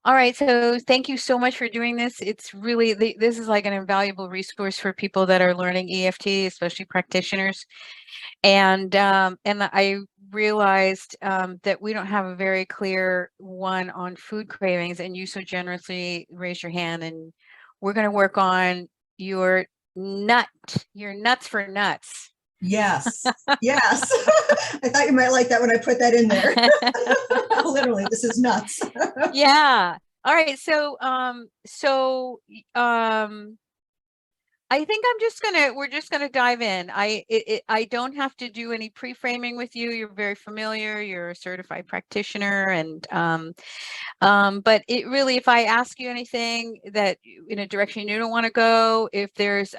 All right, so thank you so much for doing this. It's really, this is like an invaluable resource for people that are learning EFT, especially practitioners. And I realized that we don't have a very clear one on food cravings, and you so generously raised your hand, and we're going to work on your your nuts for nuts. Yes, yes. I thought you might like that when I put that in there. Literally, this is nuts. Yeah. All right. I think we're just gonna dive in. I don't have to do any pre-framing with you. You're very familiar. You're a certified practitioner, but it really, if I ask you anything that in a direction you don't want to go, if there's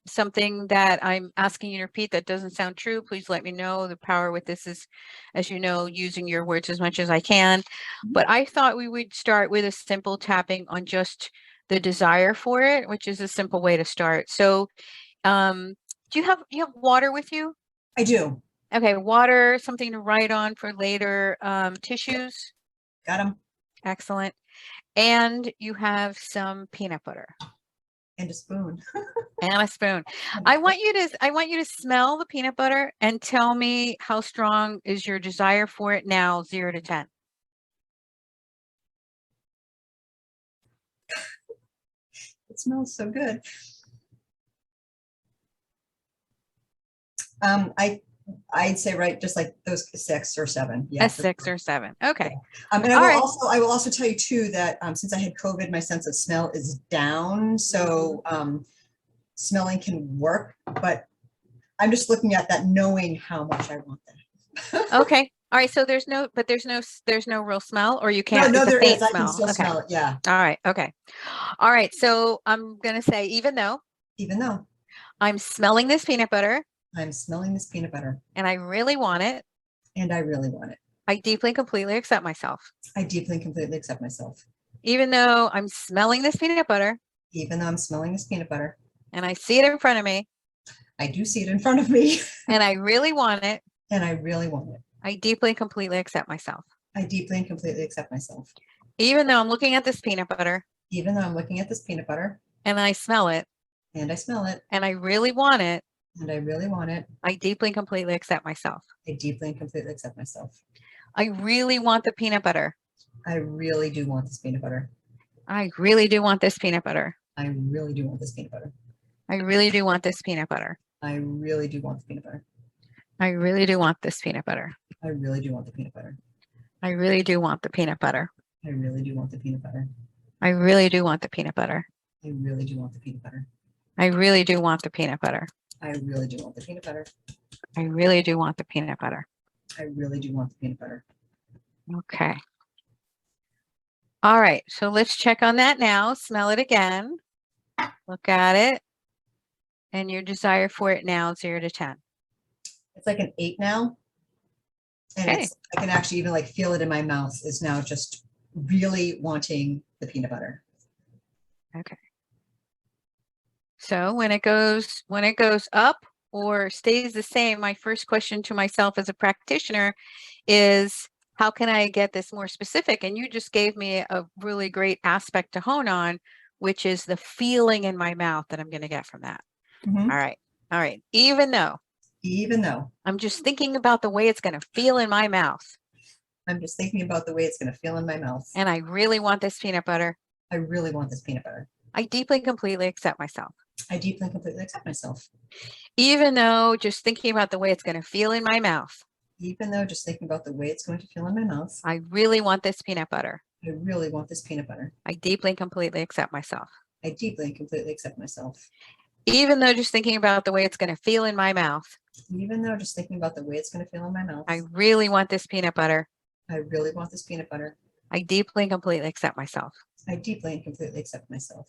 something that I'm asking you to repeat that doesn't sound true, please let me know. The power with this is, as you know, using your words as much as I can. But I thought we would start with a simple tapping on just the desire for it, which is a simple way to start. So, do you have water with you? I do. Okay, water, something to write on for later. Yep, Tissues, got them. excellent. And you have some peanut butter And a spoon. and a spoon. I want you to smell the peanut butter and tell me how strong is your desire for it now, 0 to 10. It smells so good. I'd say right, just like those 6 or 7. Yeah, A 6 sure. or 7. Okay. And All right. I will also tell you too that since I had COVID, my sense of smell is down. So smelling can work, but I'm just looking at that, knowing how much I want that. Okay. All right. So there's no real smell, or you No, can't, no, it's a there is. faint I can smell. still Okay. smell it. Yeah. All right. Okay. All right. So I'm going to say, even though Even though I'm smelling this peanut butter I'm smelling this peanut butter and I really want it, and I really want it, I deeply and completely accept myself. I deeply and completely accept myself. Even though I'm smelling this peanut butter Even though I'm smelling this peanut butter, and I see it in front of me I do see it in front of me and I really want it, and I really want it. I deeply and completely accept myself. I deeply and completely accept myself. Even though I'm looking at this peanut butter Even though I'm looking at this peanut butter and I smell it and I smell it and I really want it, and I really want it, I deeply and completely accept myself. I deeply and completely accept myself. I really want the peanut butter. I really do want this peanut butter. I really do want this peanut butter. I really do want this peanut butter. I really do want this peanut butter. I really do want the peanut butter. I really do want this peanut butter. I really do want the peanut butter. I really do want the peanut butter. I really do want the peanut butter. I really do want the peanut butter. I really do want the peanut butter. I really do want the peanut butter. I really do want the peanut butter. I really do want the peanut butter. I really do want the peanut butter. Okay. All right. So let's check on that now. Smell it again. Look at it. And your desire for it now, 0 to 10. It's like an 8 now. And Okay. I can actually even like feel it in my mouth, is now just really wanting the peanut butter. Okay. So when it goes up or stays the same, my first question to myself as a practitioner is, how can I get this more specific? And you just gave me a really great aspect to hone on, which is the feeling in my mouth that I'm going to get from that. Mm-hmm. All right. All right. Even though I'm just thinking about the way it's going to feel in my mouth. I'm just thinking about the way it's going to feel in my mouth. And I really want this peanut butter. I really want this peanut butter. I deeply and completely accept myself. I deeply and completely accept myself. Even though just thinking about the way it's going to feel in my mouth. Even though just thinking about the way it's going to feel in my mouth. I really want this peanut butter. I really want this peanut butter. I deeply and completely accept myself. I deeply and completely accept myself. Even though just thinking about the way it's going to feel in my mouth. Even though just thinking about the way it's going to feel in my mouth. I really want this peanut butter. I really want this peanut butter. I deeply and completely accept myself. I deeply and completely accept myself.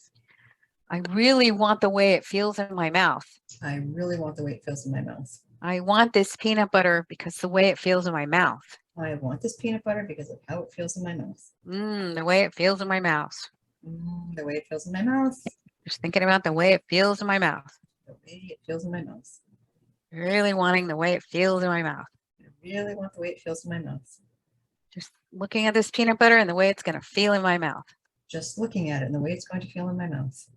I really want the way it feels in my mouth. I really want the way it feels in my mouth. I want this peanut butter because the way it feels in my mouth. I want this peanut butter because of how it feels in my mouth. The way it feels in my mouth. The way it feels in my mouth. Just thinking about the way it feels in my mouth. The way it feels in my mouth. Really wanting the way it feels in my mouth. I really want the way it feels in my mouth. Just looking at this peanut butter and the way it's going to feel in my mouth. Just looking at it and the way it's going to feel in my mouth.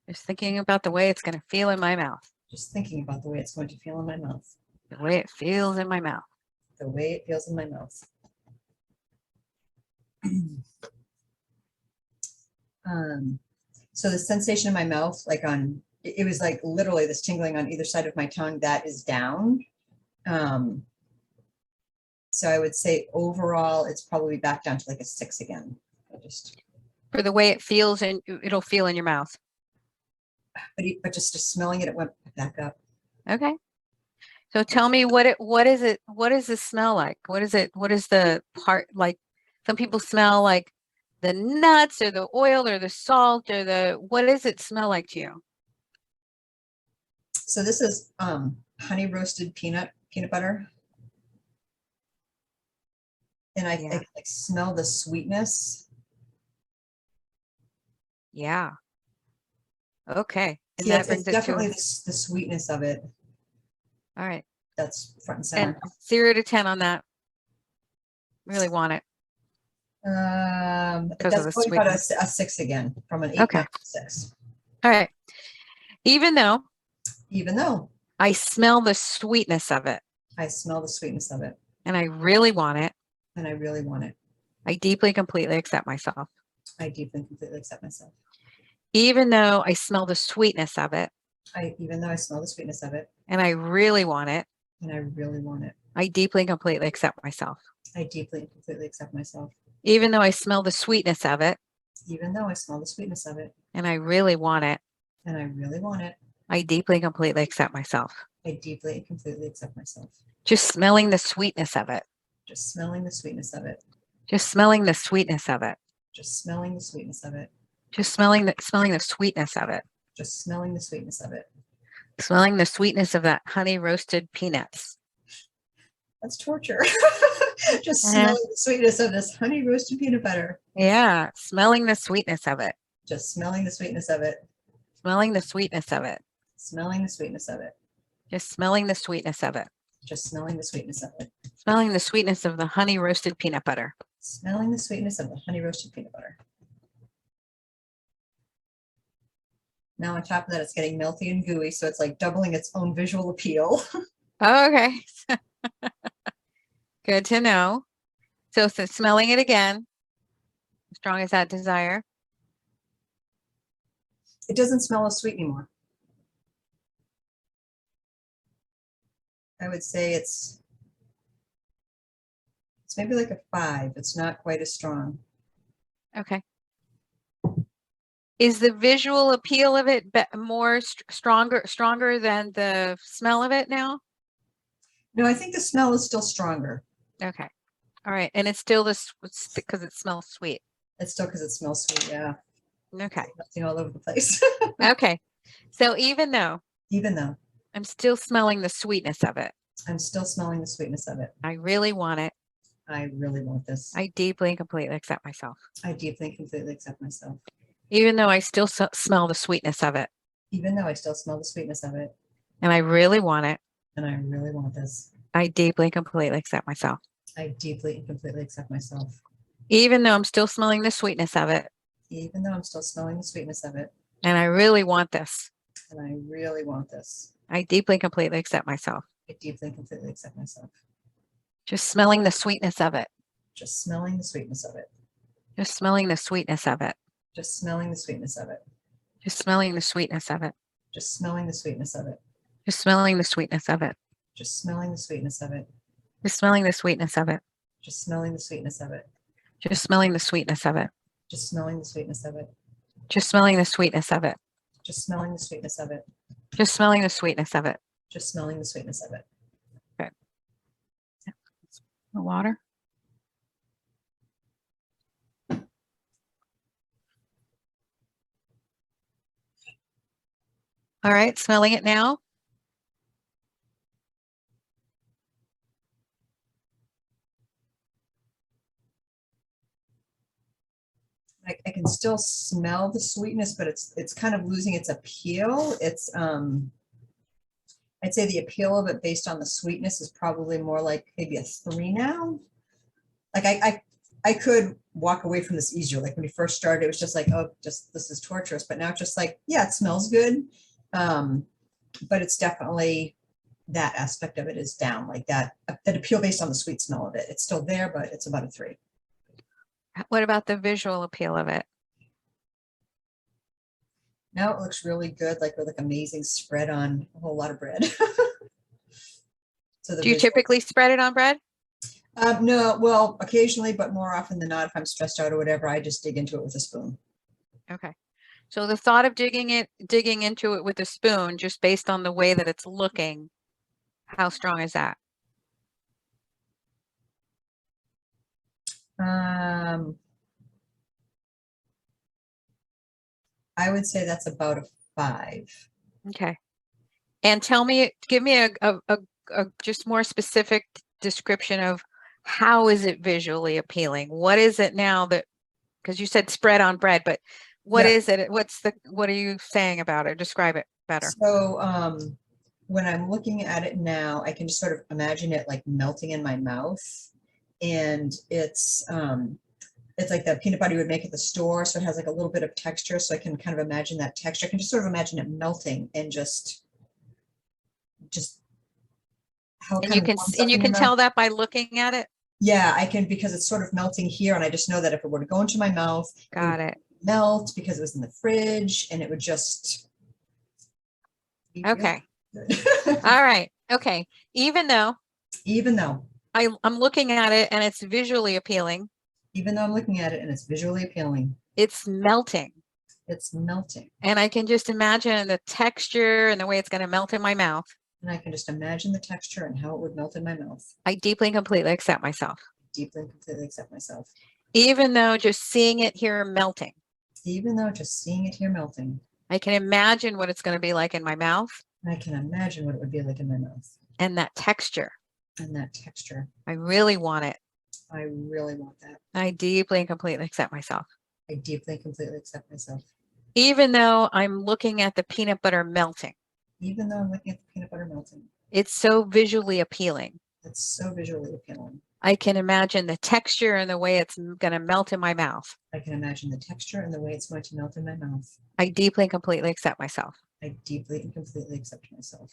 Just thinking about the way it's going to feel in my mouth. Just thinking about the way it's going to feel in my mouth. The way it feels in my mouth. The way it feels in my mouth. So the sensation in my mouth, like it was like literally this tingling on either side of my tongue, that is down. So I would say overall, it's probably back down to like a 6 again. For the way it feels, and it'll feel in your mouth. But just smelling it, it went back up. Okay. So tell me what does the smell like? What is the part like? Some people smell like the nuts or the oil or the salt or what does it smell like to you? So this is honey roasted peanut butter. And I like smell the sweetness. Yeah. Okay. And yeah, that brings it's it definitely to the sweetness of it. all right. That's front and center. And 0 to 10 on that. Really want it. That's probably about a 6 again, from an 8 to 6. All right. Even though I smell the sweetness of it. I smell the sweetness of it. And I really want it. And I really want it. I deeply, completely accept myself. I deeply, completely accept myself. Even though I smell the sweetness of it. Even though I smell the sweetness of it. And I really want it. And I really want it. I deeply and completely accept myself. I deeply and completely accept myself. Even though I smell the sweetness of it. Even though I smell the sweetness of it. And I really want it. And I really want it. I deeply and completely accept myself. I deeply and completely accept myself. Just smelling the sweetness of it. Just smelling the sweetness of it. Just smelling the sweetness of it. Just smelling the sweetness of it. Just smelling the sweetness of it. Just smelling the sweetness of it. Smelling the sweetness of that honey roasted peanuts. That's torture. Just smelling the sweetness of this honey roasted peanut butter. Yeah, smelling the sweetness of it. Just smelling the sweetness of it. Smelling the sweetness of it. Smelling the sweetness of it. Just smelling the sweetness of it. Just smelling the sweetness of it. Smelling the sweetness of the honey roasted peanut butter. Smelling the sweetness of the honey roasted peanut butter. Now on top of that, it's getting melty and gooey, so it's like doubling its own visual appeal. Oh, okay. Good to know. So smelling it again, as strong as that desire. It doesn't smell as sweet anymore. I would say it's maybe like a 5. It's not quite as strong. Okay. Is the visual appeal of it more stronger than the smell of it now? No, I think the smell is still stronger. Okay. All right. And it's still because it smells sweet. It's still because it smells sweet. Yeah. Okay. Melting all over the place. Okay. So even though I'm still smelling the sweetness of it. I'm still smelling the sweetness of it. I really want it. I really want this. I deeply and completely accept myself. I deeply and completely accept myself. Even though I still smell the sweetness of it. Even though I still smell the sweetness of it. And I really want it. And I really want this. I deeply and completely accept myself. I deeply and completely accept myself. Even though I'm still smelling the sweetness of it. Even though I'm still smelling the sweetness of it. And I really want this. And I really want this. I deeply and completely accept myself. I deeply and completely accept myself. Just smelling the sweetness of it. Just smelling the sweetness of it. Just smelling the sweetness of it. Just smelling the sweetness of it. Just smelling the sweetness of it. Just smelling the sweetness of it. Just smelling the sweetness of it. Just smelling the sweetness of it. Just smelling the sweetness of it. Just smelling the sweetness of it. Just smelling the sweetness of it. Just smelling the sweetness of it. Just smelling the sweetness of it. Just smelling the sweetness of it. Just smelling the sweetness of it. Just smelling the sweetness of it. Okay. The water. All right, smelling it now. I can still smell the sweetness, but it's kind of losing its appeal. It's I'd say the appeal of it based on the sweetness is probably more like maybe a 3 now. Like I could walk away from this easier. Like when we first started, it was just like, oh, just this is torturous. But now it's just like, yeah, it smells good. But it's definitely that aspect of it is down, like that appeal based on the sweet smell of it. It's still there, but it's about a 3. What about the visual appeal of it? Now it looks really good, like with like amazing spread on a whole lot of bread. So Do you typically spread it on bread? No, well, occasionally, but more often than not, if I'm stressed out or whatever, I just dig into it with a spoon. Okay. So the thought of digging into it with a spoon, just based on the way that it's looking, how strong is that? I would say that's about a 5. Okay. And give me a just more specific description of how is it visually appealing? What is it now that, because you said spread on bread, but what is it? What are you saying about it? Describe it better. So when I'm looking at it now, I can just sort of imagine it like melting in my mouth. And it's like the peanut butter you would make at the store. So it has like a little bit of texture. So I can kind of imagine that texture. I can just sort of imagine it melting and just how it And kind you of can warms up and you in your can mouth. tell that by looking at it. Yeah, I can, because it's sort of melting here. And I just know that if it were to go into my mouth, Got it. melt because it was in the fridge and it would just be Okay. really good. All right. Okay. Even though I'm looking at it and it's visually appealing, I'm looking at it and it's visually appealing, it's melting. it's melting. And I can just imagine the texture and the way it's going to melt in my mouth. And I can just imagine the texture and how it would melt in my mouth. I deeply and completely accept myself. Deeply and completely accept myself. Even though just seeing it here melting. Even though just seeing it here melting. I can imagine what it's going to be like in my mouth. I can imagine what it would be like in my mouth. And that texture. And that texture. I really want it. I really want that. I deeply and completely accept myself. I deeply and completely accept myself. Even though I'm looking at the peanut butter melting. Even though I'm looking at the peanut butter melting. It's so visually appealing. It's so visually appealing. I can imagine the texture and the way it's going to melt in my mouth. I can imagine the texture and the way it's going to melt in my mouth. I deeply and completely accept myself. I deeply and completely accept myself.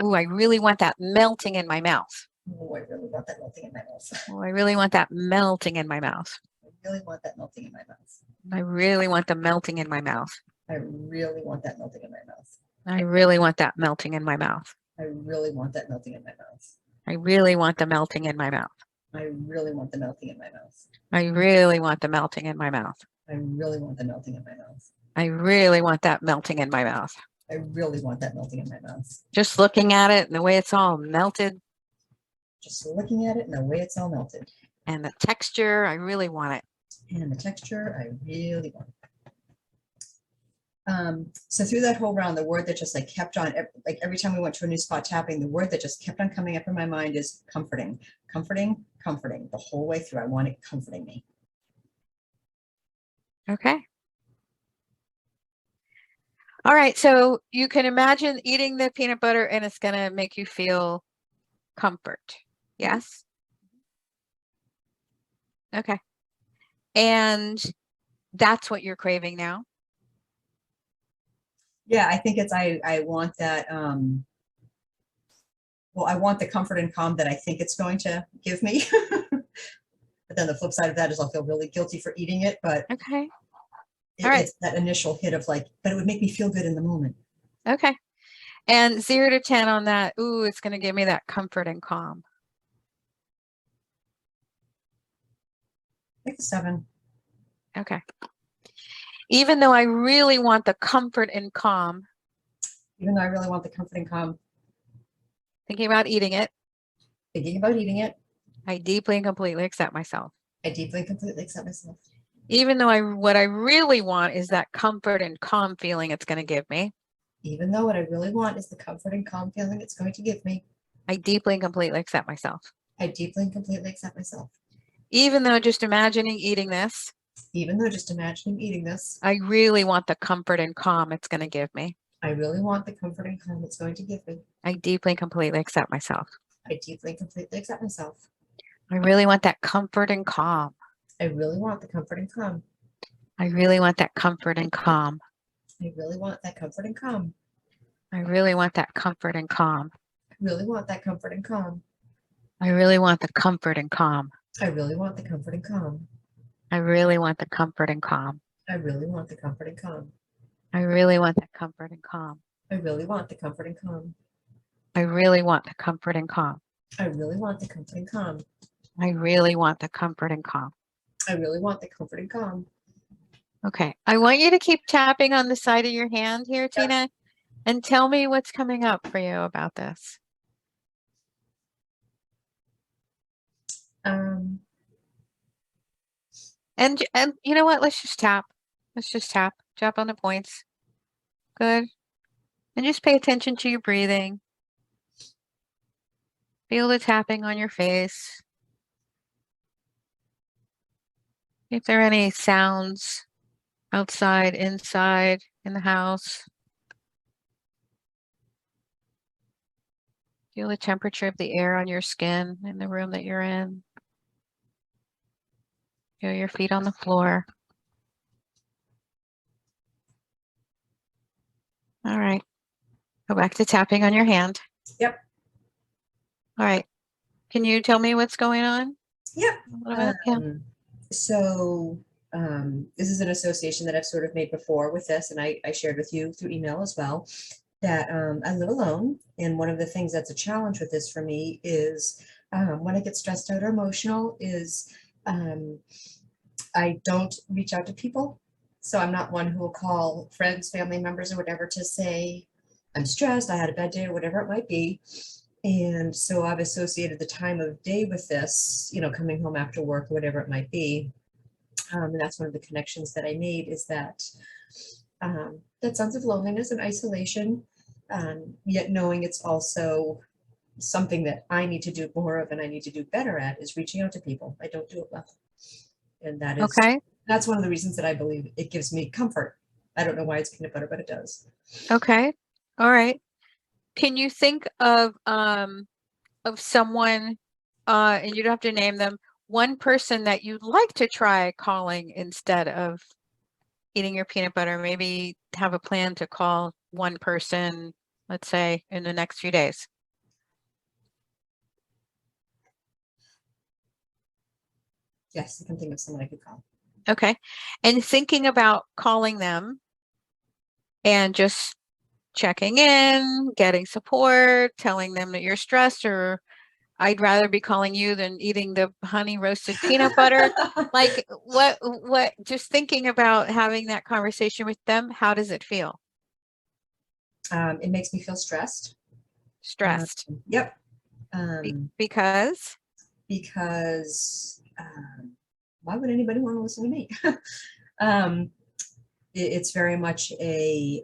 Ooh, I really want that melting in my mouth. Oh, I really want that melting in my mouth. Oh, I really want that melting in my mouth. I really want that melting in my mouth. I really want the melting in my mouth. I really want that melting in my mouth. I really want that melting in my mouth. I really want that melting in my mouth. I really want the melting in my mouth. I really want the melting in my mouth. I really want the melting in my mouth. I really want the melting in my mouth. I really want that melting in my mouth. I really want that melting in my mouth. Just looking at it and the way it's all melted. Just looking at it and the way it's all melted. And the texture, I really want it. And the texture, I really want it. So through that whole round, the word that just like kept on, like every time we went to a new spot tapping, the word that just kept on coming up in my mind is comforting, comforting, comforting. The whole way through, I want it comforting me. Okay. All right. So you can imagine eating the peanut butter and it's going to make you feel comfort. Yes. Okay. And that's what you're craving now. Yeah, I think it's, I want that, well, I want the comfort and calm that I think it's going to give me. But then the flip side of that is I'll feel really guilty for eating it, but okay. All right. It's that initial hit of like, but it would make me feel good in the moment. Okay. And 0 to 10 on that. Ooh, it's going to give me that comfort and calm. Like a 7. Okay. Even though I really want the comfort and calm. Even though I really want the comfort and calm. Thinking about eating it. Thinking about eating it. I deeply and completely accept myself. I deeply and completely accept myself. Even though what I really want is that comfort and calm feeling it's going to give me. Even though what I really want is the comfort and calm feeling it's going to give me. I deeply and completely accept myself. I deeply and completely accept myself. Even though just imagining eating this. Even though just imagining eating this. I really want the comfort and calm it's going to give me. I really want the comfort and calm it's going to give me. I deeply and completely accept myself. I deeply and completely accept myself. I really want that comfort and calm. I really want the comfort and calm. I really want that comfort and calm. I really want that comfort and calm. I really want that comfort and calm. I really want that comfort and calm. I really want the comfort and calm. I really want the comfort and calm. I really want the comfort and calm. I really want the comfort and calm. I really want that comfort and calm. I really want the comfort and calm. I really want the comfort and calm. I really want the comfort and calm. I really want the comfort and calm. I really want the comfort and calm. Okay. I want you to keep tapping on the side of your hand here, Tina, and tell me what's coming up for you about this. And you know what? Let's just tap. Let's just tap. Tap on the points. Good. And just pay attention to your breathing. Feel the tapping on your face. If there are any sounds outside, inside, in the house. Feel the temperature of the air on your skin in the room that you're in. Feel your feet on the floor. All right. Go back to tapping on your hand. Yep. All right. Can you tell me what's going on? Yep. Yeah. So this is an association that I've sort of made before with this, and I shared with you through email as well, that I live alone. And one of the things that's a challenge with this for me is when I get stressed out or emotional is I don't reach out to people. So I'm not one who will call friends, family members, or whatever to say, I'm stressed, I had a bad day, or whatever it might be. And so I've associated the time of day with this, you know, coming home after work, or whatever it might be. And that's one of the connections that I made, is that that sense of loneliness and isolation, yet knowing it's also something that I need to do more of and I need to do better at, is reaching out to people. I don't do it well. And that is, Okay. that's one of the reasons that I believe it gives me comfort. I don't know why it's peanut butter, but it does. Okay. All right. Can you think of someone, and you don't have to name them, one person that you'd like to try calling instead of eating your peanut butter? Maybe have a plan to call one person, let's say, in the next few days. Yes, I can think of someone I could call. Okay. And thinking about calling them and just checking in, getting support, telling them that you're stressed, or I'd rather be calling you than eating the honey roasted peanut butter. Like what, just thinking about having that conversation with them, how does it feel? It makes me feel stressed. Stressed. Yep. Because? Because why would anybody want to listen to me? It's very much a,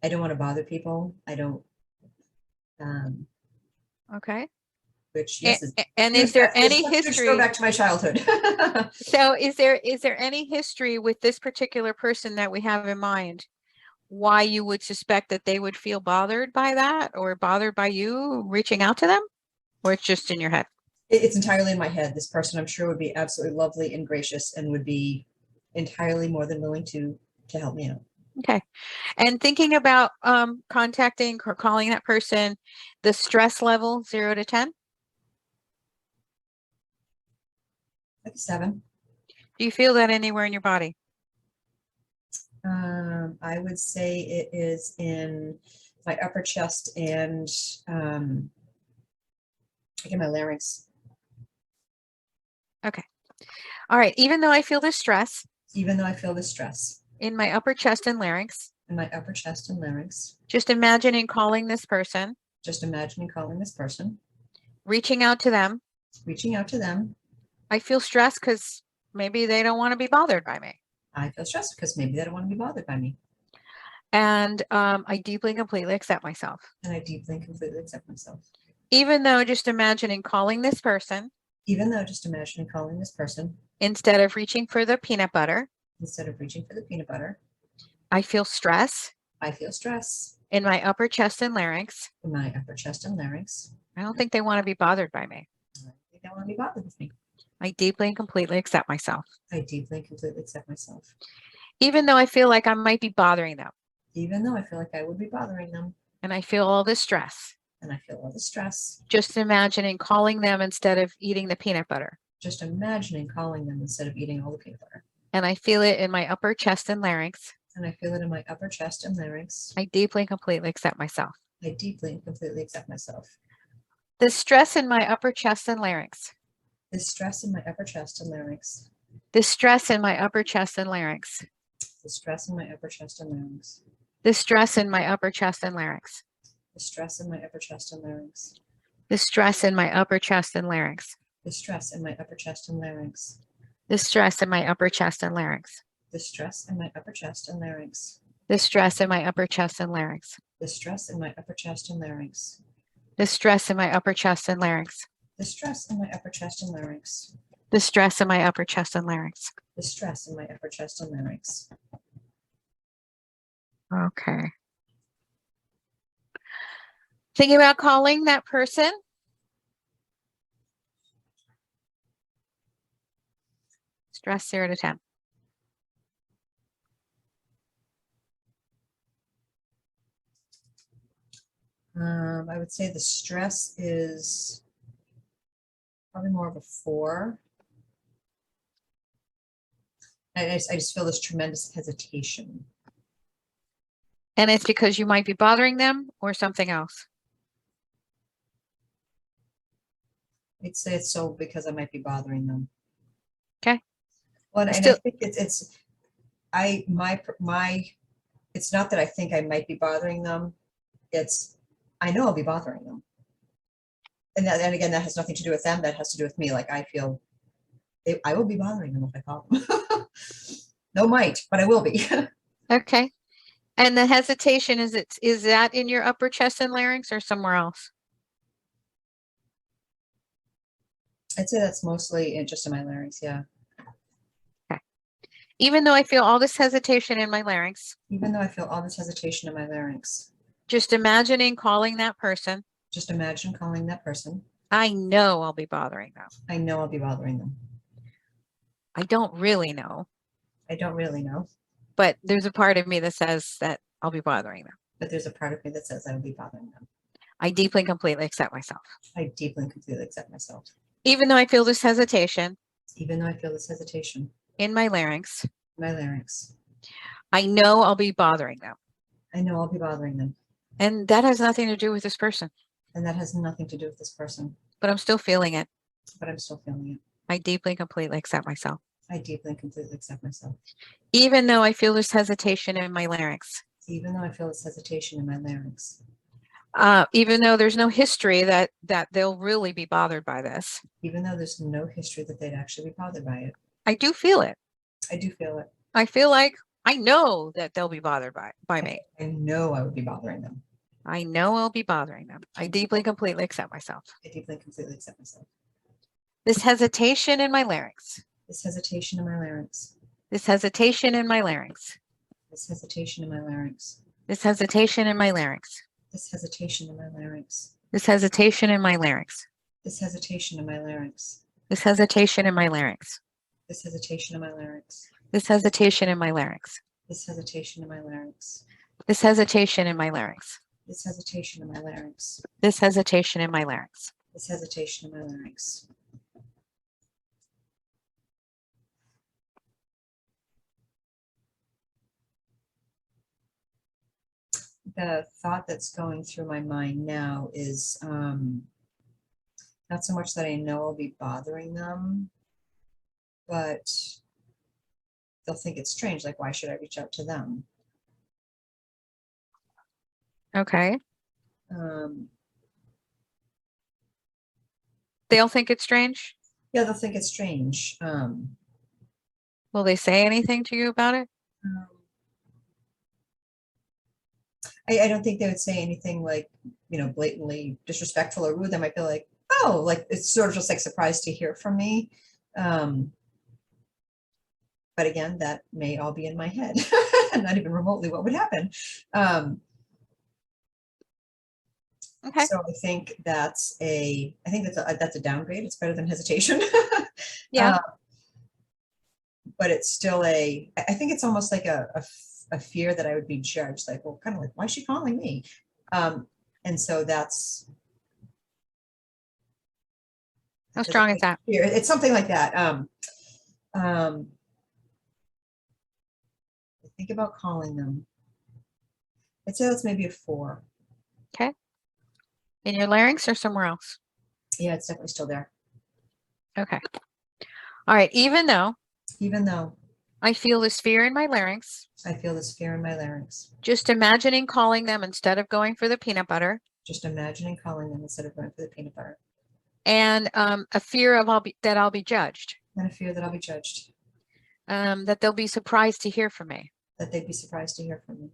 I don't want to bother people. I don't. Okay. Which, yes, and is there any history? Go back to my childhood. So is there any history with this particular person that we have in mind, why you would suspect that they would feel bothered by that, or bothered by you reaching out to them, or it's just in your head? It's entirely in my head. This person, I'm sure, would be absolutely lovely and gracious and would be entirely more than willing to help me out. Okay. And thinking about contacting or calling that person, the stress level, 0 to 10? Like a 7. Do you feel that anywhere in your body? I would say it is in my upper chest and in my larynx. Okay. All right. Even though I feel the stress. Even though I feel the stress. In my upper chest and larynx. In my upper chest and larynx. Just imagining calling this person. Just imagining calling this person. Reaching out to them. Reaching out to them. I feel stressed because maybe they don't want to be bothered by me. I feel stressed because maybe they don't want to be bothered by me. And I deeply and completely accept myself. And I deeply and completely accept myself. Even though just imagining calling this person. Even though just imagining calling this person. Instead of reaching for the peanut butter. Instead of reaching for the peanut butter. I feel stress. I feel stress. In my upper chest and larynx. In my upper chest and larynx. I don't think they want to be bothered by me. I don't think they want to be bothered with me. I deeply and completely accept myself. I deeply and completely accept myself. Even though I feel like I might be bothering them. Even though I feel like I would be bothering them. And I feel all this stress. And I feel all the stress. Just imagining calling them instead of eating the peanut butter. Just imagining calling them instead of eating all the peanut butter. And I feel it in my upper chest and larynx. And I feel it in my upper chest and larynx. I deeply and completely accept myself. I deeply and completely accept myself. The stress in my upper chest and larynx. The stress in my upper chest and larynx. The stress in my upper chest and larynx. The stress in my upper chest and larynx. The stress in my upper chest and larynx. The stress in my upper chest and larynx. The stress in my upper chest and larynx. The stress in my upper chest and larynx. The stress in my upper chest and larynx. The stress in my upper chest and larynx. The stress in my upper chest and larynx. The stress in my upper chest and larynx. The stress in my upper chest and larynx. The stress in my upper chest and larynx. The stress in my upper chest and larynx. The stress in my upper chest and larynx. Okay. Thinking about calling that person. Stress 0 to 10. I would say the stress is probably more of a 4. I just feel this tremendous hesitation. And it's because you might be bothering them or something else. I'd say it's so because I might be bothering them. Okay. Well, and Still, I think it's it's not that I think I might be bothering them. It's I know I'll be bothering them. And again, that has nothing to do with them. That has to do with me. Like I feel I will be bothering them if I call them. No might, but I will be. okay. And the hesitation, is that in your upper chest and larynx or somewhere else? I'd say that's mostly just in my larynx, yeah. Okay. Even though I feel all this hesitation in my larynx. Even though I feel all this hesitation in my larynx. Just imagining calling that person. Just imagine calling that person. I know I'll be bothering them. I know I'll be bothering them. I don't really know. I don't really know. But there's a part of me that says that I'll be bothering them. But there's a part of me that says I will be bothering them. I deeply and completely accept myself. I deeply and completely accept myself. Even though I feel this hesitation. Even though I feel this hesitation. In my larynx. My larynx. I know I'll be bothering them. I know I'll be bothering them. And that has nothing to do with this person. And that has nothing to do with this person. But I'm still feeling it. But I'm still feeling it. I deeply and completely accept myself. I deeply and completely accept myself. Even though I feel this hesitation in my larynx. Even though I feel this hesitation in my larynx. Even though there's no history that they'll really be bothered by this. Even though there's no history that they'd actually be bothered by it. I do feel it. I do feel it. I feel like I know that they'll be bothered by me. I know I would be bothering them. I know I'll be bothering them. I deeply and completely accept myself. I deeply and completely accept myself. This hesitation in my larynx. This hesitation in my larynx. This hesitation in my larynx. This hesitation in my larynx. This hesitation in my larynx. This hesitation in my larynx. This hesitation in my larynx. This hesitation in my larynx. This hesitation in my larynx. This hesitation in my larynx. This hesitation in my larynx. This hesitation in my larynx. This hesitation in my larynx. This hesitation in my larynx. This hesitation in my larynx. This hesitation in my larynx. The thought that's going through my mind now is not so much that I know I'll be bothering them, but they'll think it's strange. Like, why should I reach out to them? Okay. They'll think it's strange? Yeah, they'll think it's strange. Will they say anything to you about it? I don't think they would say anything like, blatantly disrespectful or rude. They might be like, oh, like it's sort of just like surprised to hear from me. But again, that may all be in my head, not even remotely what would happen. Okay. So I think that's a downgrade. It's better than hesitation. Yeah. But it's still I think it's almost like a fear that I would be judged, like, well, kind of like, why is she calling me? And so that's. How strong is that? It's something like that. I think about calling them. I'd say that's maybe a 4. Okay. In your larynx or somewhere else? Yeah, it's definitely still there. Okay. All right. Even though I feel this fear in my larynx, I feel this fear in my larynx. just imagining calling them instead of going for the peanut butter. Just imagining calling them instead of going for the peanut butter. And a fear of that I'll be judged. And a fear that I'll be judged. That they'll be surprised to hear from me. That they'd be surprised to hear from me.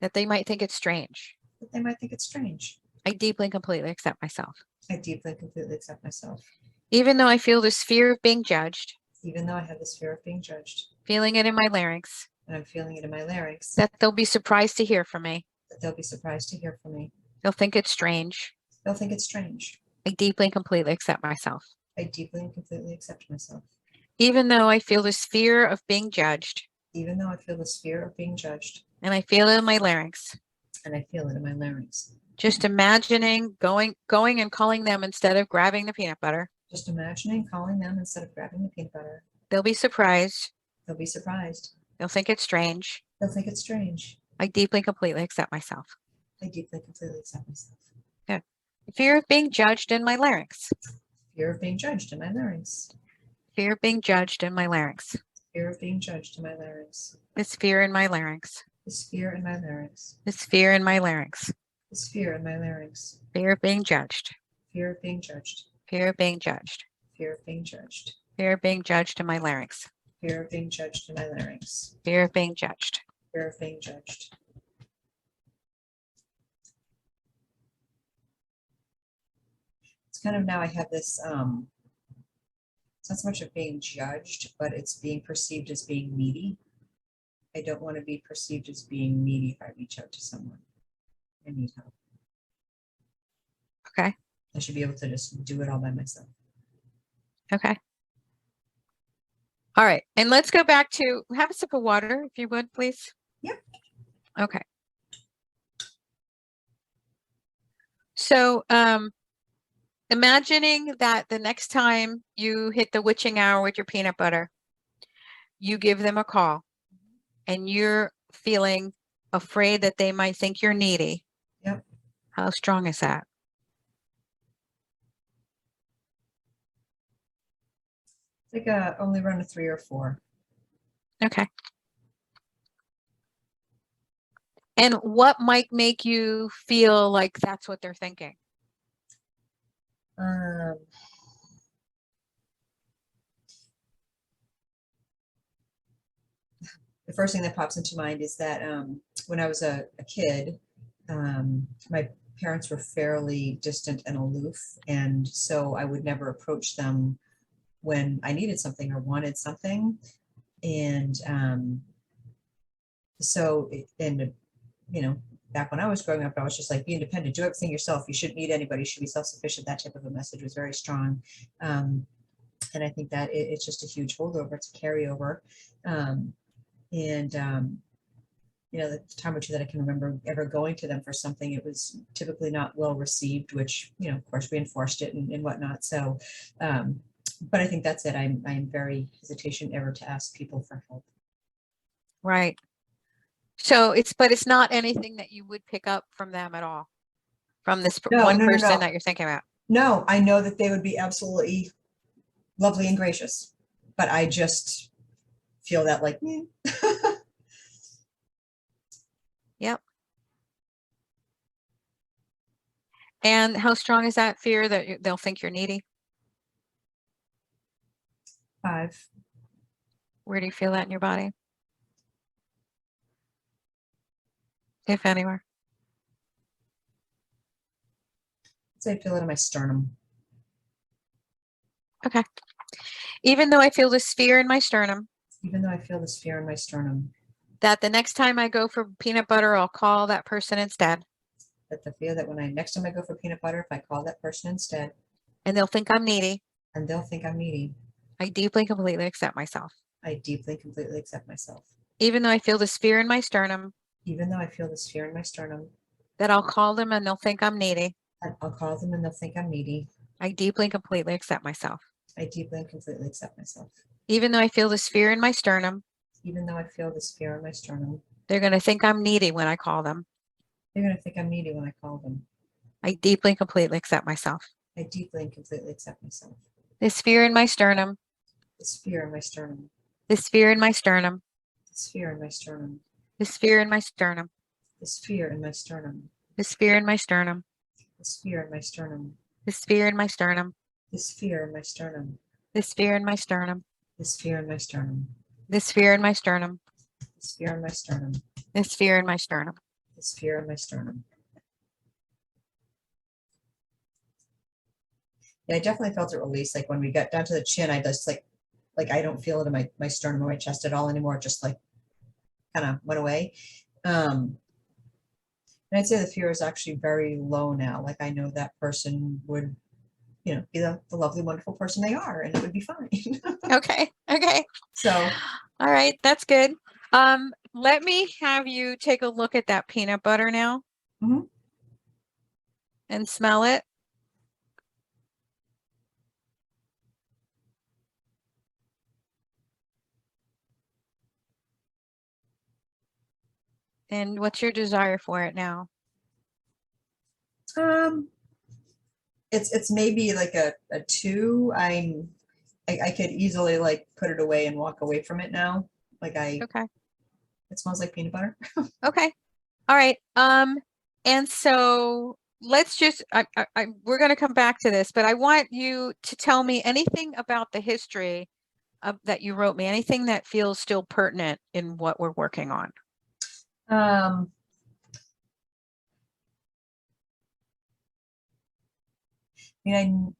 That they might think it's strange. That they might think it's strange. I deeply and completely accept myself. I deeply and completely accept myself. Even though I feel this fear of being judged. Even though I have this fear of being judged. Feeling it in my larynx. And I'm feeling it in my larynx. That they'll be surprised to hear from me. That they'll be surprised to hear from me. They'll think it's strange. They'll think it's strange. I deeply and completely accept myself. I deeply and completely accept myself. Even though I feel this fear of being judged. Even though I feel this fear of being judged. And I feel it in my larynx. And I feel it in my larynx. Just imagining going and calling them instead of grabbing the peanut butter. Just imagining calling them instead of grabbing the peanut butter. They'll be surprised. They'll be surprised. They'll think it's strange. They'll think it's strange. I deeply and completely accept myself. I deeply and completely accept myself. Good. Fear of being judged in my larynx. Fear of being judged in my larynx. Fear of being judged in my larynx. Fear of being judged in my larynx. This fear in my larynx. This fear in my larynx. This fear in my larynx. This fear in my larynx. Fear of being judged. Fear of being judged. Fear of being judged. Fear of being judged. Fear of being judged in my larynx. Fear of being judged in my larynx. Fear of being judged. Fear of being judged. It's kind of now I have this, it's not so much of being judged, but it's being perceived as being needy. I don't want to be perceived as being needy if I reach out to someone. I need help. Okay. I should be able to just do it all by myself. Okay. All right. And let's go back to have a sip of water, if you would, please. Yep. Okay. So imagining that the next time you hit the witching hour with your peanut butter, you give them a call and you're feeling afraid that they might think you're needy. Yep. How strong is that? I think only run a 3 or 4. Okay. And what might make you feel like that's what they're thinking? The first thing that pops into mind is that when I was a kid, my parents were fairly distant and aloof, and so I would never approach them when I needed something or wanted something. And you know, back when I was growing up, I was just like, be independent, do everything yourself. You shouldn't need anybody, you should be self-sufficient. That type of a message was very strong. And I think that it's just a huge holdover, it's a carryover. You know, the time or two that I can remember ever going to them for something, it was typically not well received, which, you know, of course, reinforced it and whatnot. So, but I think that's it. I'm very hesitant ever to ask people for help. Right. So but it's not anything that you would pick up from them at all, from this one person that you're thinking about. No, I know that they would be absolutely lovely and gracious, but I just feel that like, Yep. And how strong is that fear that they'll think you're needy? 5. Where do you feel that in your body? If anywhere. I feel it in my sternum. Okay. Even though I feel this fear in my sternum. Even though I feel this fear in my sternum. That the next time I go for peanut butter, I'll call that person instead. That the fear that next time I go for peanut butter, if I call that person instead. And they'll think I'm needy. And they'll think I'm needy. I deeply and completely accept myself. I deeply and completely accept myself. Even though I feel this fear in my sternum, Even though I feel this fear in my sternum, that I'll call them and they'll think I'm needy. I'll call them and they'll think I'm needy. I deeply and completely accept myself. I deeply and completely accept myself. Even though I feel this fear in my sternum, Even though I feel this fear in my sternum, they're going to think I'm needy when I call them. they're going to think I'm needy when I call them. I deeply and completely accept myself. I deeply and completely accept myself. This fear in my sternum, This fear in my sternum, this fear in my sternum, this fear in my sternum, this fear in my sternum, this fear in my sternum, this fear in my sternum, this fear in my sternum, this fear in my sternum, this fear in my sternum, this fear in my sternum, this fear in my sternum, this fear in my sternum, this fear in my sternum, this fear in my sternum. this fear in my sternum. Yeah, I definitely felt it release. Like when we got down to the chin, I just like I don't feel it in my sternum or my chest at all anymore. It just like kind of went away. And I'd say the fear is actually very low now. Like I know that person would, be the lovely, wonderful person they are, and it would be fine. Okay. Okay. So, All right. That's good. Let me have you take a look at that peanut butter now Mhm. and smell it. And what's your desire for it now? It's maybe like a 2. I could easily like put it away and walk away from it now. Like Okay. it smells like peanut butter. Okay. All right. And so let's just, we're going to come back to this, but I want you to tell me anything about the history of, that you wrote me, anything that feels still pertinent in what we're working on. Um, I mean,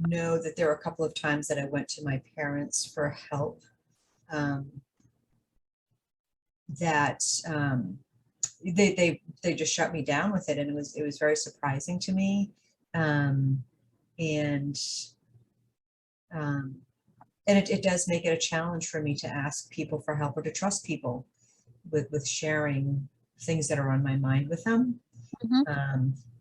I know that there were a couple of times that I went to my parents for help. That they just shut me down with it, and it was very surprising to me. And it does make it a challenge for me to ask people for help or to trust people with sharing things that are on my mind with them.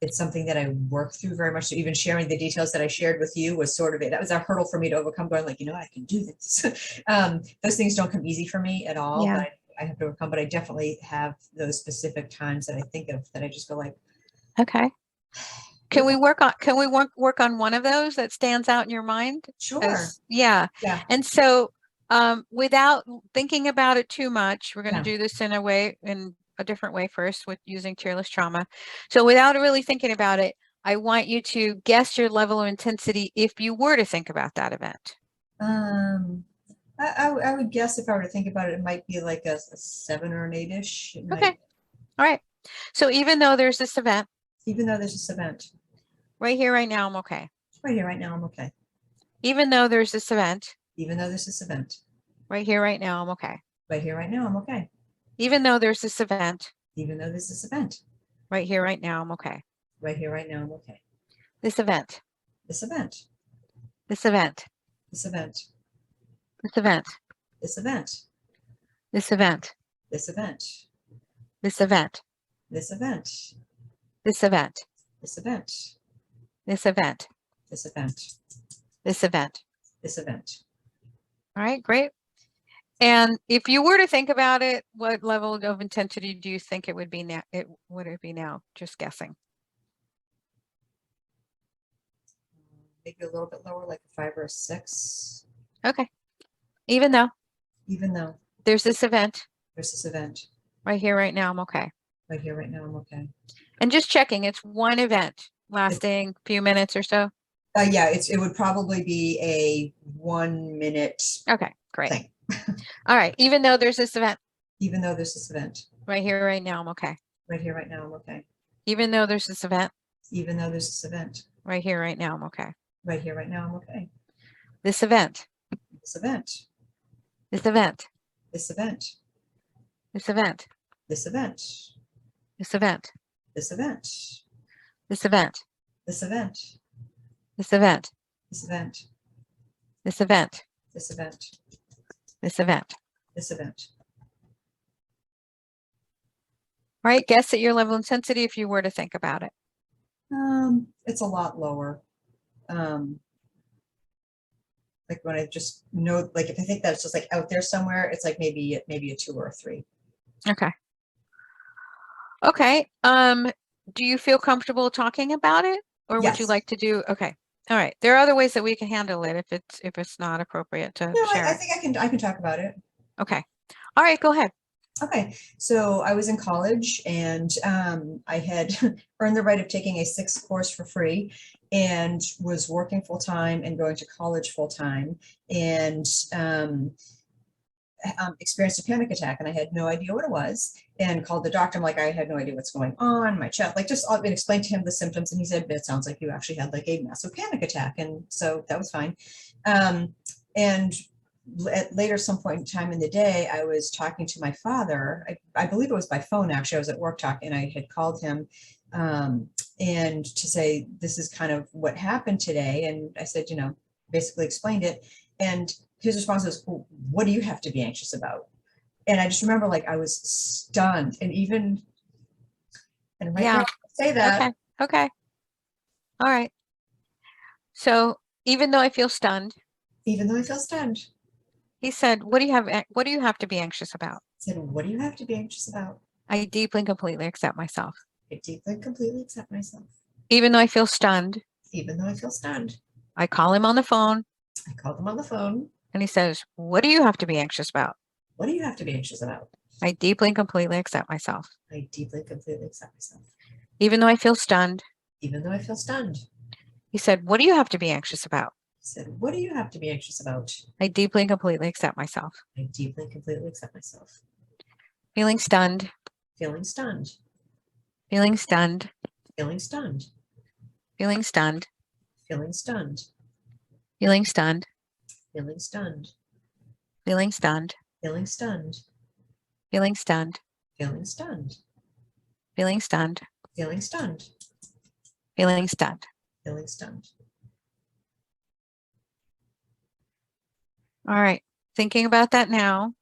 It's something that I work through very much. So even sharing the details that I shared with you was sort of it. That was a hurdle for me to overcome, going like, I can do this. Those things don't come easy for me at all, Yeah. but I have to overcome, but I definitely have those specific times that I think of that I just go like, Okay. Can we work on one of those that stands out in your mind? sure. Yeah. Yeah. And so without thinking about it too much, we're going to Yeah. do this in a different way first with using Tearless trauma. So without really thinking about it, I want you to guess your level of intensity if you were to think about that event. I would guess if I were to think about it, it might be like a 7 or an 8-ish. Okay. All right. So even though there's this event, even though there's this event, right here, right now, I'm okay. right here, right now, I'm okay. Even though there's this event, even though there's this event, right here, right now, I'm okay. right here, right now, I'm okay. Even though there's this event, even though there's this event, right here, right now, I'm okay. right here, right now, I'm okay. This event, this event, this event, this event, this event, this event, this event, this event, this event, this event, this event, this event, this event, this event, this event. this event. All right, great. And if you were to think about it, what level of intensity do you think it would be now? Would it be now? Just guessing. Maybe a little bit lower, like a 5 or a 6. Okay. Even though there's this event, right here, right now, I'm okay. right here, right now, I'm okay. And just checking, it's one event lasting a few minutes or so. Yeah, it would probably be a 1 minute. Okay, great. Thing. All right. Even though there's this event, even though there's this event, right here, right now, I'm okay. right here, right now, I'm okay. Even though there's this event, even though there's this event, right here, right now, I'm okay. right here, right now, I'm okay. This event, this event, this event, this event, this event, this event, this event, this event, this event, this event, this event, this event, this event, This event. This event. This event. All right. Guess at your level of intensity if you were to think about it. It's a lot lower. Like when I just know, like if I think that it's just like out there somewhere, it's like maybe a 2 or a 3. Okay. Okay. Do you feel comfortable talking about it, or would you Yes. like to do? Okay. All right. There are other ways that we can handle it if it's not appropriate to No, share I it. think I can talk about it. Okay. All right. Go ahead. Okay, so I was in college and I had earned the right of taking a 6th course for free and was working full time and going to college full time and experienced a panic attack and I had no idea what it was and called the doctor. I'm like, I had no idea what's going on. My chest, like just and explained to him the symptoms and he said, it sounds like you actually had like a massive panic attack. And so that was fine. And at later some point in time in the day, I was talking to my father. I believe it was by phone, actually. I was at work talking and I had called him and to say, this is kind of what happened today. And I said, basically explained it. And his response was, well, what do you have to be anxious about? And I just remember like I was stunned and even, and right now I say that. Okay. Okay. All right. So even though I feel stunned, Even though I feel stunned, he said, what do you have to be anxious about? said, what do you have to be anxious about? I deeply and completely accept myself. I deeply and completely accept myself. Even though I feel stunned, Even though I feel stunned, I call him on the phone I called him on the phone. and he says, what do you have to be anxious about? What do you have to be anxious about? I deeply and completely accept myself. I deeply and completely accept myself. Even though I feel stunned, Even though I feel stunned, he said, what do you have to be anxious about? he said, what do you have to be anxious about? I deeply and completely accept myself. I deeply and completely accept myself. Feeling stunned, Feeling stunned, feeling stunned, feeling stunned, feeling stunned, feeling stunned, feeling stunned, feeling stunned, feeling stunned, feeling stunned, feeling stunned, feeling stunned, feeling stunned, feeling stunned, feeling stunned. feeling stunned. All right. Thinking about that now,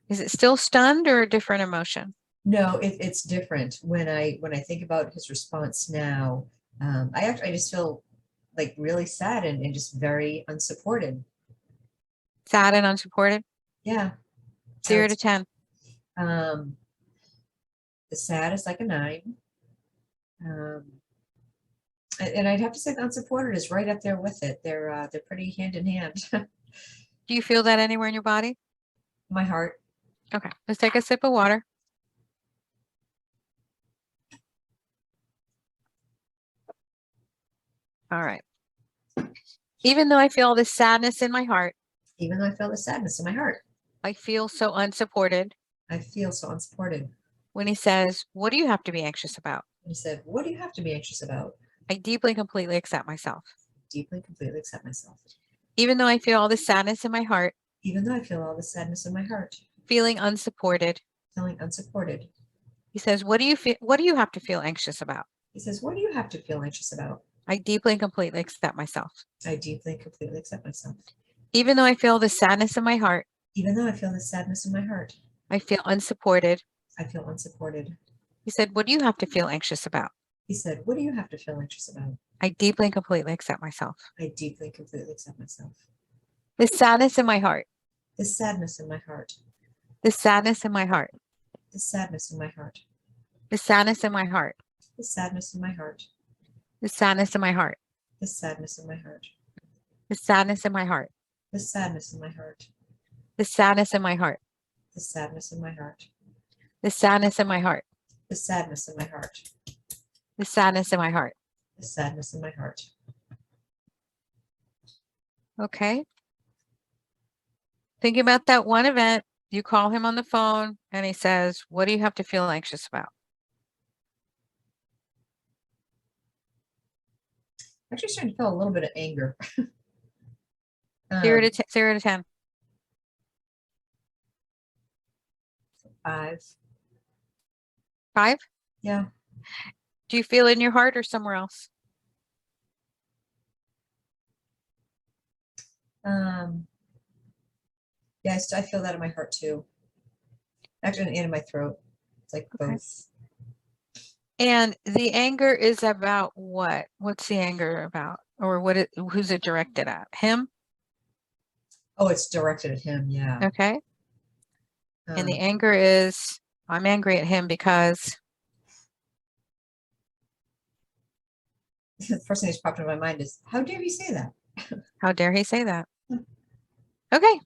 is it still stunned or a different emotion? No, it's different. When I think about his response now, I just feel like really sad and just very unsupported. Sad and unsupported? Yeah. 0 to 10. The sad is like a 9. And I'd have to say the unsupported is right up there with it. They're pretty hand in hand. Do you feel that anywhere in your body? My heart. Okay. Let's take a sip of water. All right. Even though I feel all this sadness in my heart, Even though I feel the sadness in my heart, I feel so unsupported I feel so unsupported. when he says, what do you have to be anxious about? He said, what do you have to be anxious about? I deeply and completely accept myself. Deeply and completely accept myself. Even though I feel all this sadness in my heart, Even though I feel all the sadness in my heart, feeling unsupported, feeling unsupported. he says, what do you have to feel anxious about? He says, what do you have to feel anxious about? I deeply and completely accept myself. I deeply and completely accept myself. Even though I feel the sadness in my heart, Even though I feel the sadness in my heart, I feel unsupported. I feel unsupported. He said, what do you have to feel anxious about? He said, what do you have to feel anxious about? I deeply and completely accept myself. I deeply and completely accept myself. The sadness in my heart, The sadness in my heart, the sadness in my heart, the sadness in my heart, the sadness in my heart, the sadness in my heart, the sadness in my heart, the sadness in my heart, the sadness in my heart, the sadness in my heart, the sadness in my heart, the sadness in my heart, the sadness in my heart, the sadness in my heart, the sadness in my heart. the sadness in my heart. Okay. Thinking about that one event, you call him on the phone and he says, what do you have to feel anxious about? Actually starting to feel a little bit of anger. 0 to 10. 5. 5? Yeah. Do you feel it in your heart or somewhere else? Yeah, I feel that in my heart too. Actually, and in my throat. It's like Okay. both. And the anger is about what? What's the anger about? Or who's it directed at? Him? Oh, it's directed at him. Yeah. Okay. And the Um, anger is, I'm angry at him because, the first thing that's popped into my mind is, how dare you say that? how dare he say that? Okay.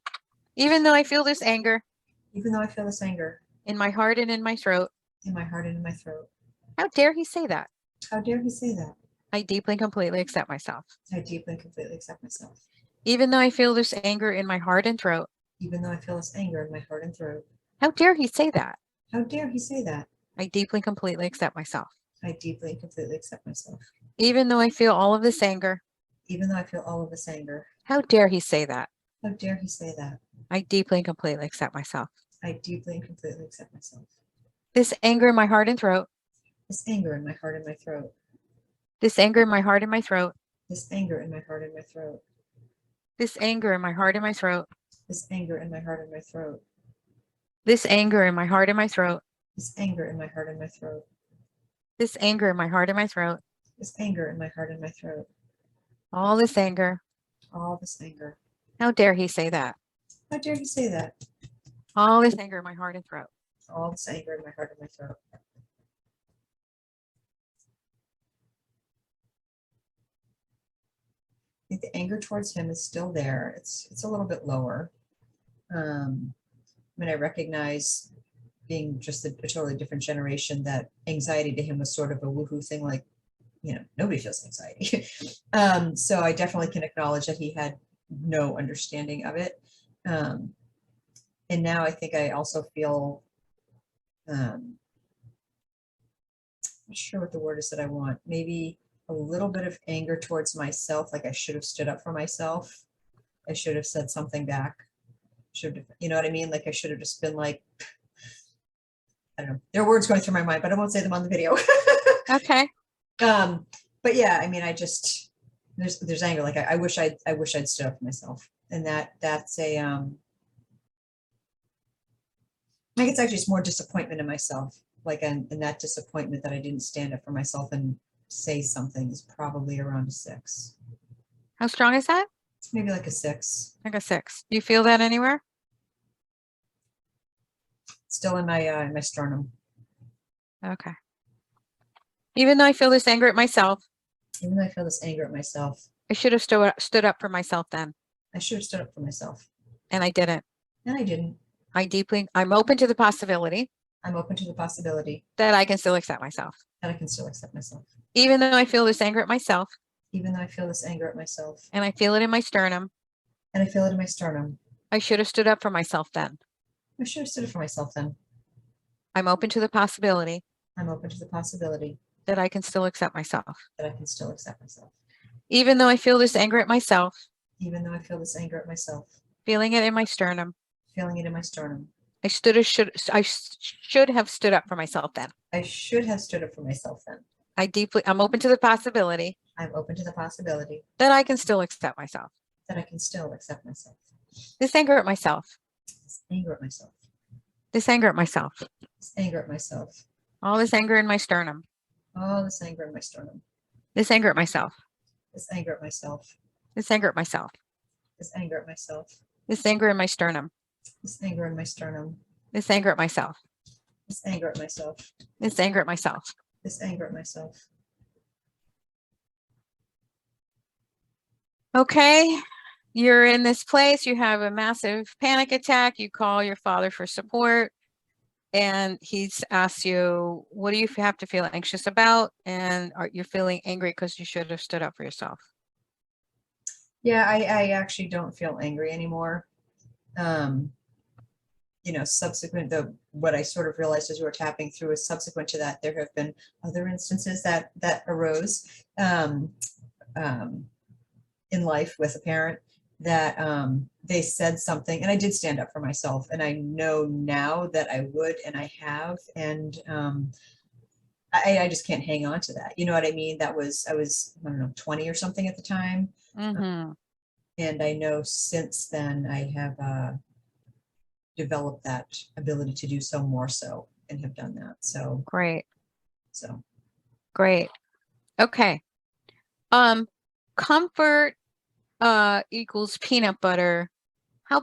Even though I feel this anger Even though I feel this anger in my heart and in my throat, in my heart and in my throat. how dare he say that? How dare he say that? I deeply and completely accept myself. I deeply and completely accept myself. Even though I feel this anger in my heart and throat, Even though I feel this anger in my heart and throat. how dare he say that? How dare he say that? I deeply and completely accept myself. I deeply and completely accept myself. Even though I feel all of this anger, Even though I feel all of this anger. how dare he say that? How dare he say that? I deeply and completely accept myself. I deeply and completely accept myself. This anger in my heart and throat, This anger in my heart and my throat. this anger in my heart and my throat, This anger in my heart and my throat. this anger in my heart and my throat, This anger in my heart and my throat. this anger in my heart and my throat, This anger in my heart and my throat. this anger in my heart and my throat, This anger in my heart and my throat. all this anger, All this anger. how dare he say that? How dare he say that? All this anger in my heart and throat. All this anger in my heart and my throat. I think the anger towards him is still there. It's a little bit lower. I mean, I recognize, being just a totally different generation, that anxiety to him was sort of a woohoo thing, like, nobody feels anxiety. So I definitely can acknowledge that he had no understanding of it. And now I think I also feel, I'm not sure what the word is that I want, maybe a little bit of anger towards myself, like I should have stood up for myself. I should have said something back. Should have, you know what I mean? Like I should have just been like, I don't know. There are words going through my mind, but I won't say them on the video. Okay. But yeah, I mean, there's anger. Like I wish I'd stood up for myself, and that's a I think it's actually just more disappointment in myself. Like, and that disappointment that I didn't stand up for myself and say something is probably around a 6. How strong is that? Maybe like a 6. Like a 6. Do you feel that anywhere? Still in my sternum. Okay. Even though I feel this anger at myself, Even though I feel this anger at myself, I should have stood up for myself then, I should have stood up for myself, and I didn't. and I didn't. I'm open to the possibility I'm open to the possibility that I can still accept myself. that I can still accept myself, Even though I feel this anger at myself, even though I feel this anger at myself, and I feel it in my sternum, and I feel it in my sternum. I should have stood up for myself then. I should have stood up for myself then. I'm open to the possibility I'm open to the possibility that I can still accept myself. that I can still accept myself, Even though I feel this anger at myself, even though I feel this anger at myself, feeling it in my sternum, feeling it in my sternum. I should have stood up for myself then. I should have stood up for myself then. I'm open to the possibility I'm open to the possibility that I can still accept myself. that I can still accept myself. This anger at myself, This anger at myself, this anger at myself, this anger at myself, all this anger in my sternum, all this anger in my sternum, this anger at myself, this anger at myself, this anger at myself, this anger at myself, this anger in my sternum, this anger in my sternum, this anger at myself, this anger at myself, this anger at myself. this anger at myself. Okay, you're in this place, you have a massive panic attack, you call your father for support, and he's asked you, what do you have to feel anxious about? And you're feeling angry because you should have stood up for yourself. Yeah, I actually don't feel angry anymore. Subsequent what I sort of realized as we were tapping through is subsequent to that, there have been other instances that arose in life with a parent that they said something, and I did stand up for myself, and I know now that I would, and I have, and I just can't hang on to that. You know what I mean? I was, I don't know, 20 or something at the time. Mm-hmm. And I know since then I have developed that ability to do so more so and have done that. So, Great. so Great. Okay. Comfort equals peanut butter. How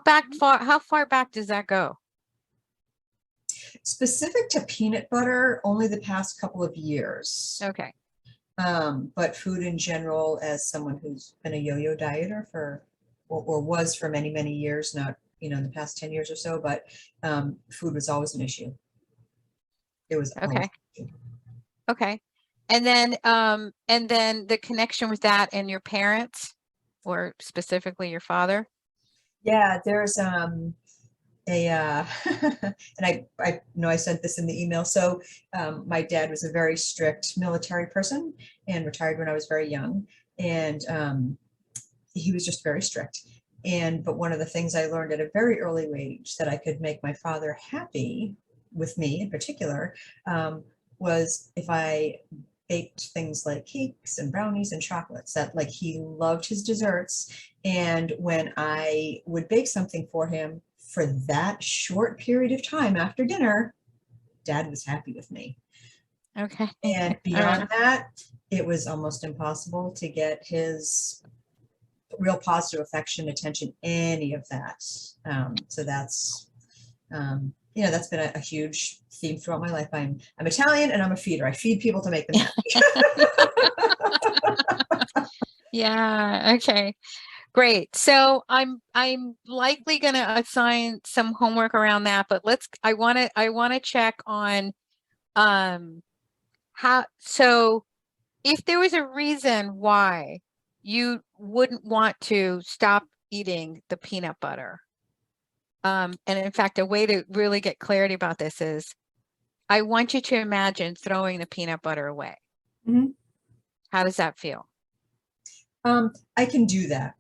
far back does that go? specific to peanut butter, only the past couple of years. Okay. But food in general, as someone who's been a yo-yo dieter for, or was for many, many years, not, in the past 10 years or so, but food was always an issue. It was always Okay. an issue. Okay. And then the connection with that and your parents, or specifically your father. Yeah, there's and I know I sent this in the email. So my dad was a very strict military person and retired when I was very young. And he was just very strict. But one of the things I learned at a very early age that I could make my father happy with me in particular was if I baked things like cakes and brownies and chocolates, that like he loved his desserts. And when I would bake something for him for that short period of time after dinner, Dad was happy with me. Okay. And beyond that, it was almost impossible to get his real positive affection, attention, any of that. So that's, that's been a huge theme throughout my life. I'm Italian and I'm a feeder. I feed people to make them happy. Yeah. Okay. Great. So I'm likely going to assign some homework around that, but I want to check on so if there was a reason why you wouldn't want to stop eating the peanut butter. And in fact, a way to really get clarity about this is I want you to imagine throwing the peanut butter away. Mhm. How does that feel? I can do that.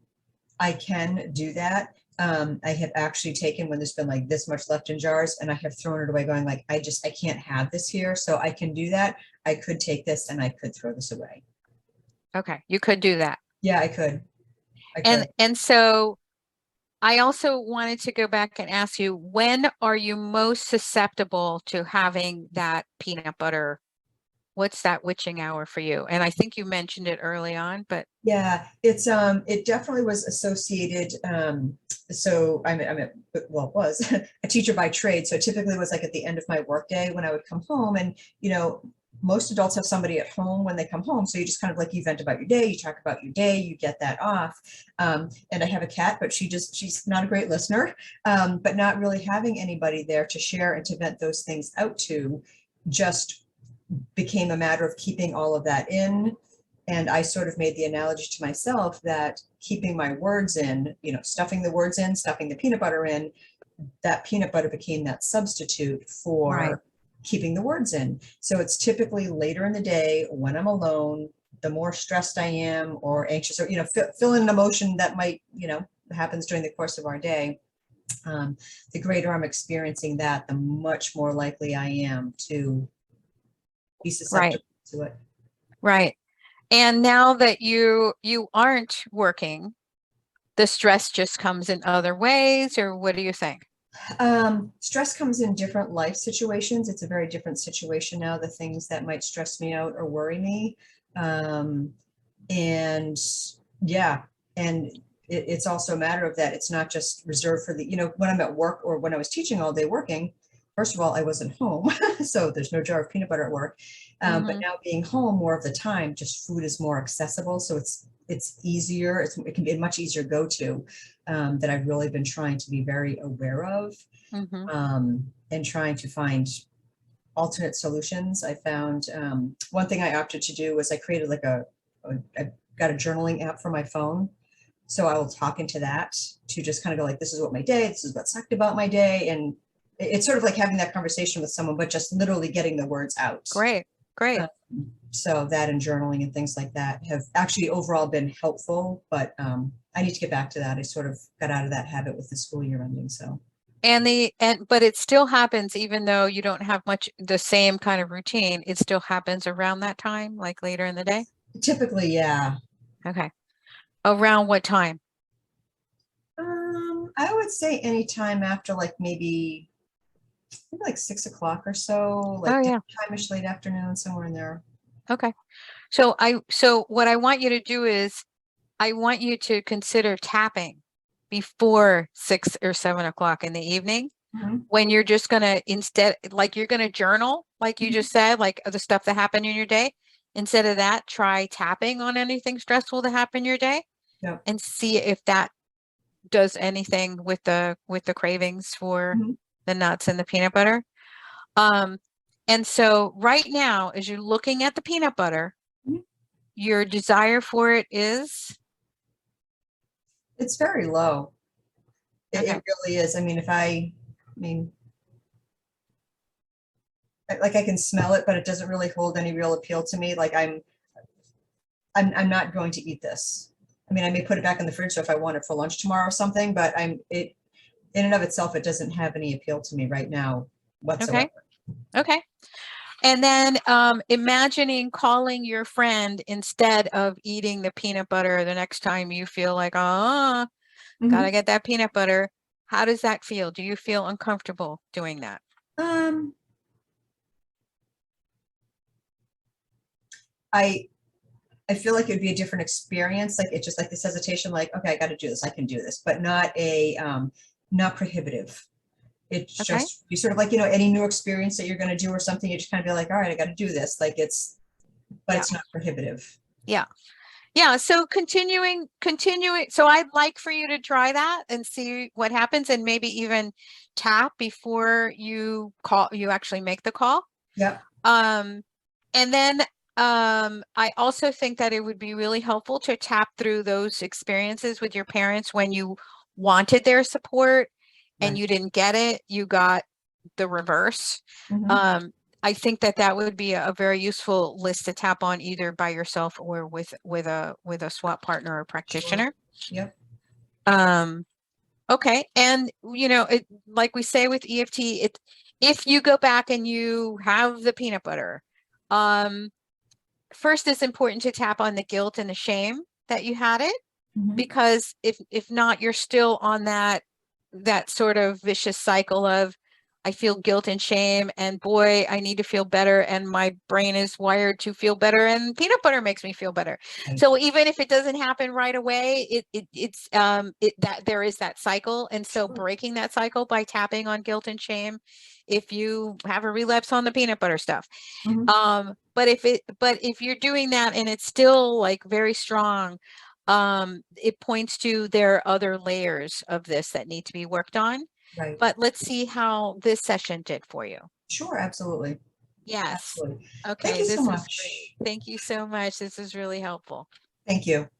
I can do that. I have actually taken when there's been like this much left in jars and I have thrown it away going like, I can't have this here. So I can do that. I could take this and I could throw this away. Okay. You could do that. Yeah, I could. I could. And so I also wanted to go back and ask you, when are you most susceptible to having that peanut butter? What's that witching hour for you? And I think you mentioned it early on, but yeah, it's it definitely was associated. So it was a teacher by trade. So it typically was like at the end of my workday when I would come home, and most adults have somebody at home when they come home. So you just kind of like you vent about your day, you talk about your day, you get that off. And I have a cat, but she's not a great listener, but not really having anybody there to share and to vent those things out to just became a matter of keeping all of that in. And I sort of made the analogy to myself that keeping my words in, stuffing the words in, stuffing the peanut butter in, that peanut butter became that substitute for right. keeping the words in. So it's typically later in the day when I'm alone, the more stressed I am or anxious or, fill in an emotion that might, happens during the course of our day. The greater I'm experiencing that, the much more likely I am to be susceptible to it. Right. And now that you aren't working, the stress just comes in other ways, or what do you think? Stress comes in different life situations. It's a very different situation now, the things that might stress me out or worry me. And yeah, and it's also a matter of that it's not just reserved for the, when I'm at work or when I was teaching all day working, first of all, I wasn't home, so there's no jar of peanut butter at work. But now being home more of the time, just food is more accessible. So it's easier. It can be a much easier go-to that I've really been trying to be very aware of and trying to find alternate solutions. I found one thing I opted to do was I created like I got a journaling app for my phone. So I will talk into that to just kind of go like, this is what my day, this is what sucked about my day. And it's sort of like having that conversation with someone, but just literally getting the words out. Great. So that and journaling and things like that have actually overall been helpful, but I need to get back to that. I sort of got out of that habit with the school year ending. So. But it still happens, even though you don't have much the same kind of routine, it still happens around that time, like later in the day? Typically, yeah. Okay. Around what time? I would say anytime after like maybe like 6 o'clock or so, like Oh, yeah. time-ish late afternoon, somewhere in there. Okay. So what I want you to do is I want you to consider tapping before 6 or 7 o'clock in the evening, Mhm. when you're just gonna, instead, like you're gonna journal, like you Mhm. just said, like the stuff that happened in your day. Instead of that, try tapping on anything stressful that happened in your day Yep. and see if that does anything with the cravings for Mhm. the nuts and the peanut butter. Um, and so right now, as you're looking at the peanut butter, Mhm. your desire for it is It's very low. okay. It really is. I mean, like I can smell it, but it doesn't really hold any real appeal to me. Like I'm not going to eat this. I mean, I may put it back in the fridge so if I want it for lunch tomorrow or something, but it in and of itself, it doesn't have any appeal to me right now Okay. whatsoever. Okay. And then imagining calling your friend instead of eating the peanut butter the next time you feel like, oh, Mhm. gotta get that peanut butter. How does that feel? Do you feel uncomfortable doing that? Um, I I feel like it'd be a different experience. Like it's just like this hesitation, like, okay, I got to do this. I can do this, but not prohibitive. It's Okay. just you sort of like, any new experience that you're going to do or something, you just kind of be like, all right, I got to do this. Like but Yeah. it's not prohibitive. Yeah. Yeah. So continuing. So I'd like for you to try that and see what happens, and maybe even tap before you actually make the call. Yep. Um, and then I also think that it would be really helpful to tap through those experiences with your parents when you wanted their support and Right. you didn't get it, you got the reverse. Mhm. Um, I think that that would be a very useful list to tap on either by yourself or with a swap partner or Sure. practitioner. Yep. Um, okay, and like we say with EFT, if you go back and you have the peanut butter, um, first it's important to tap on the guilt and the shame that you had it, Mhm. because if not, you're still on that sort of vicious cycle of I feel guilt and shame, and boy, I need to feel better, and my brain is wired to feel better, and peanut butter makes me feel better. Right. So even if it doesn't happen right away, it's that there is that cycle, and so Sure. breaking that cycle by tapping on guilt and shame if you have a relapse on the peanut butter stuff. Mhm. But if you're doing that and it's still like very strong, it points to there are other layers of this that need to be worked on. Right. But let's see how this session did for you. Sure. Absolutely. Yes. Absolutely. Thank Okay, you so this is great. much. Thank you so much. This is really helpful. Thank you.